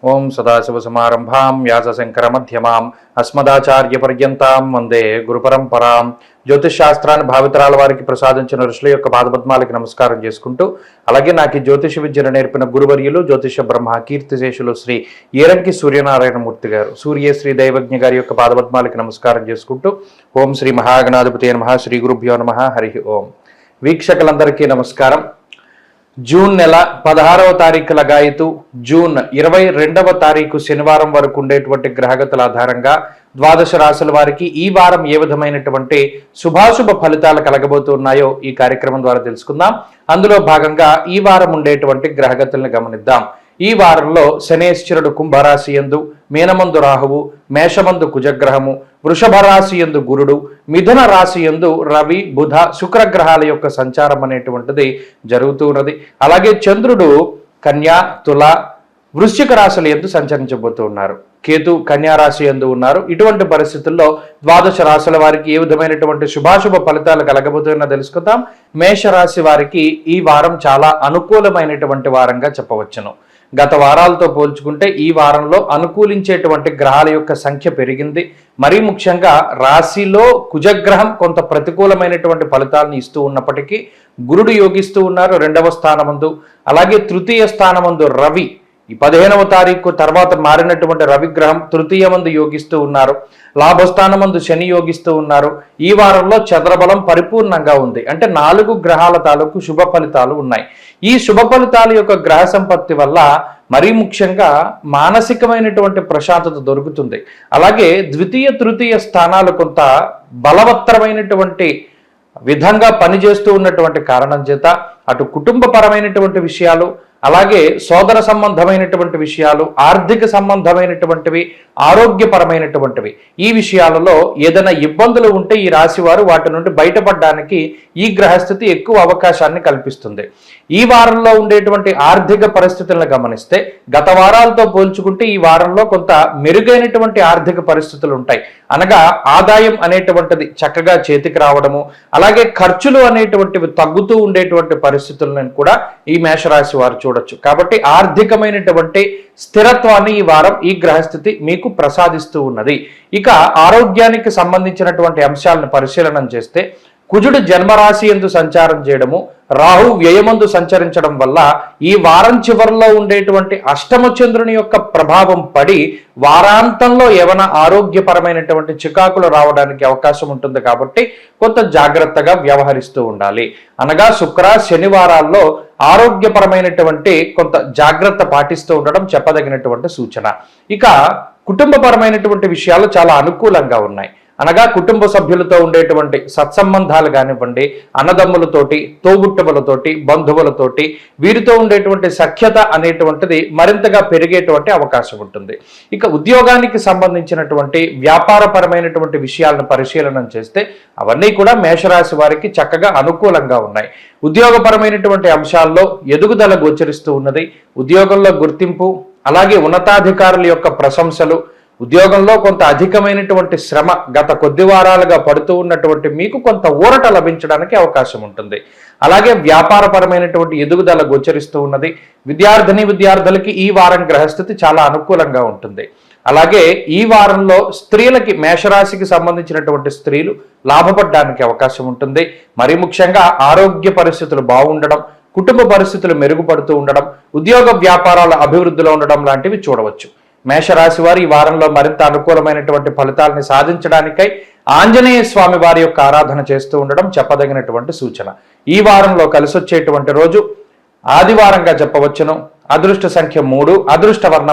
ఓం సదాశివసమారంభాం వ్యాసశంకరమధ్యమాం అస్మదాచార్యపర్యంతాం వందే గురుపరంపరాం. జ్యోతిష్ శాస్త్రాన్ని భావితరాల వారికి ప్రసాదించిన ఋషుల యొక్క పాదపద్మాలకి నమస్కారం చేసుకుంటూ, అలాగే నాకు ఈ జ్యోతిష విద్యను నేర్పిన గురువర్యులు జ్యోతిష బ్రహ్మ కీర్తిశేషులు శ్రీ ఏరంకి సూర్యనారాయణమూర్తి గారు, సూర్యశ్రీ దైవజ్ఞ గారి యొక్క పాదపద్మాలకి నమస్కారం చేసుకుంటూ, ఓం శ్రీ మహాగణాధిపతి నమః, శ్రీ గురుభ్యో నమః, హరి ఓం. వీక్షకులందరికీ నమస్కారం. జూన్ నెల 16వ తారీఖు లగాయతు జూన్ 22వ తారీఖు శనివారం వరకు ఉండేటువంటి గ్రహగతుల ఆధారంగా ద్వాదశ రాశుల వారికి ఈ వారం ఏ విధమైనటువంటి శుభాశుభ ఫలితాలు కలగబోతున్నాయో ఈ కార్యక్రమం ద్వారా తెలుసుకుందాం. అందులో భాగంగా ఈ వారం ఉండేటువంటి గ్రహగతులను గమనిద్దాం. ఈ వారంలో శనేశ్వరుడు కుంభరాశి యందు, మీనమందు రాహువు, మేషమందు కుజగ్రహము, వృషభ రాశి యందు గురుడు, మిథున రాశి యందు రవి, బుధ, శుక్రగ్రహాల యొక్క సంచారం అనేటువంటిది జరుగుతున్నది. అలాగే చంద్రుడు కన్యా, తుల, వృశ్చిక రాశుల యందు సంచరించబోతూ ఉన్నారు. కేతు కన్యా రాశి యందు ఉన్నారు. ఇటువంటి పరిస్థితుల్లో ద్వాదశ రాశుల వారికి ఏ విధమైనటువంటి శుభాశుభ ఫలితాలు కలగబోతున్నా తెలుసుకుందాం. మేషరాశి వారికి ఈ వారం చాలా అనుకూలమైనటువంటి వారంగా చెప్పవచ్చును. గత వారాలతో పోల్చుకుంటే ఈ వారంలో అనుకూలించేటువంటి గ్రహాల యొక్క సంఖ్య పెరిగింది. మరీ ముఖ్యంగా రాశిలో కుజగ్రహం కొంత ప్రతికూలమైనటువంటి ఫలితాలను ఇస్తూ ఉన్నప్పటికీ గురుడు యోగిస్తూ ఉన్నారు 2వ స్థానమందు. అలాగే తృతీయ స్థానమందు రవి, ఈ 15వ తారీఖు తర్వాత మారినటువంటి రవిగ్రహం తృతీయమందు యోగిస్తూ ఉన్నారు. లాభస్థానమందు శని యోగిస్తూ ఉన్నారు. ఈ వారంలో చంద్రబలం పరిపూర్ణంగా ఉంది. అంటే 4 గ్రహాల తాలూకు శుభ ఫలితాలు ఉన్నాయి. ఈ శుభ ఫలితాల యొక్క గ్రహ సంపత్తి వల్ల మరీ ముఖ్యంగా మానసికమైనటువంటి ప్రశాంతత దొరుకుతుంది. అలాగే ద్వితీయ తృతీయ స్థానాలు కొంత బలవత్తరమైనటువంటి విధంగా పనిచేస్తూ ఉన్నటువంటి కారణం చేత అటు కుటుంబపరమైనటువంటి విషయాలు, అలాగే సోదర సంబంధమైనటువంటి విషయాలు, ఆర్థిక సంబంధమైనటువంటివి, ఆరోగ్యపరమైనటువంటివి, ఈ విషయాలలో ఏదైనా ఇబ్బందులు ఉంటే ఈ రాశి వారు వాటి నుండి బయటపడడానికి ఈ గ్రహస్థితి ఎక్కువ అవకాశాన్ని కల్పిస్తుంది. ఈ వారంలో ఉండేటువంటి ఆర్థిక పరిస్థితులను గమనిస్తే గత వారాలతో పోల్చుకుంటే ఈ వారంలో కొంత మెరుగైనటువంటి ఆర్థిక పరిస్థితులు ఉంటాయి. అనగా ఆదాయం అనేటువంటిది చక్కగా చేతికి రావడము, అలాగే ఖర్చులు అనేటువంటివి తగ్గుతూ ఉండేటువంటి పరిస్థితులను కూడా ఈ మేషరాశి వారు చూడొచ్చు. కాబట్టి ఆర్థికమైనటువంటి స్థిరత్వాన్ని ఈ వారం ఈ గ్రహస్థితి మీకు ప్రసాదిస్తూ ఉన్నది. ఇక ఆరోగ్యానికి సంబంధించినటువంటి అంశాలను పరిశీలన చేస్తే కుజుడు జన్మరాశి యందు సంచారం చేయడము, రాహు వ్యయమందు సంచరించడం వల్ల ఈ వారం చివరిలో ఉండేటువంటి అష్టమ చంద్రుని యొక్క ప్రభావం పడి వారాంతంలో ఏమైనా ఆరోగ్యపరమైనటువంటి చికాకులు రావడానికి అవకాశం ఉంటుంది. కాబట్టి కొంత జాగ్రత్తగా వ్యవహరిస్తూ ఉండాలి. అనగా శుక్ర శనివారాల్లో ఆరోగ్యపరమైనటువంటి కొంత జాగ్రత్త పాటిస్తూ ఉండడం చెప్పదగినటువంటి సూచన. ఇక కుటుంబపరమైనటువంటి విషయాలు చాలా అనుకూలంగా ఉన్నాయి. అనగా కుటుంబ సభ్యులతో ఉండేటువంటి సత్సంబంధాలు కానివ్వండి, అన్నదమ్ములతోటి, తోబుట్టువులతోటి, బంధువులతోటి, వీరితో ఉండేటువంటి సఖ్యత అనేటువంటిది మరింతగా పెరిగేటువంటి అవకాశం ఉంటుంది. ఇక ఉద్యోగానికి సంబంధించినటువంటి వ్యాపారపరమైనటువంటి విషయాలను పరిశీలన చేస్తే అవన్నీ కూడా మేషరాశి వారికి చక్కగా అనుకూలంగా ఉన్నాయి. ఉద్యోగపరమైనటువంటి అంశాల్లో ఎదుగుదల గోచరిస్తూ ఉన్నది. ఉద్యోగంలో గుర్తింపు, అలాగే ఉన్నతాధికారుల యొక్క ప్రశంసలు, ఉద్యోగంలో కొంత అధికమైనటువంటి శ్రమ గత కొద్ది వారాలుగా పడుతూ ఉన్నటువంటి మీకు కొంత ఊరట లభించడానికి అవకాశం ఉంటుంది. అలాగే వ్యాపారపరమైనటువంటి ఎదుగుదల గోచరిస్తూ ఉన్నది. విద్యార్థులకి ఈ వారం గ్రహస్థితి చాలా అనుకూలంగా ఉంటుంది. అలాగే ఈ వారంలో స్త్రీలకి, మేషరాశికి సంబంధించినటువంటి స్త్రీలు లాభపడడానికి అవకాశం ఉంటుంది. మరి ముఖ్యంగా ఆరోగ్య పరిస్థితులు బాగుండడం, కుటుంబ పరిస్థితులు మెరుగుపడుతూ ఉండడం, ఉద్యోగ వ్యాపారాల అభివృద్ధిలో ఉండడం లాంటివి చూడవచ్చు. మేషరాశి వారు ఈ వారంలో మరింత అనుకూలమైనటువంటి ఫలితాలని సాధించడానికై ఆంజనేయ స్వామి వారి యొక్క ఆరాధన చేస్తూ ఉండడం చెప్పదగినటువంటి సూచన. ఈ వారంలో కలిసొచ్చేటువంటి రోజు ఆదివారంగా చెప్పవచ్చును. అదృష్ట సంఖ్య 3, అదృష్ట వర్ణం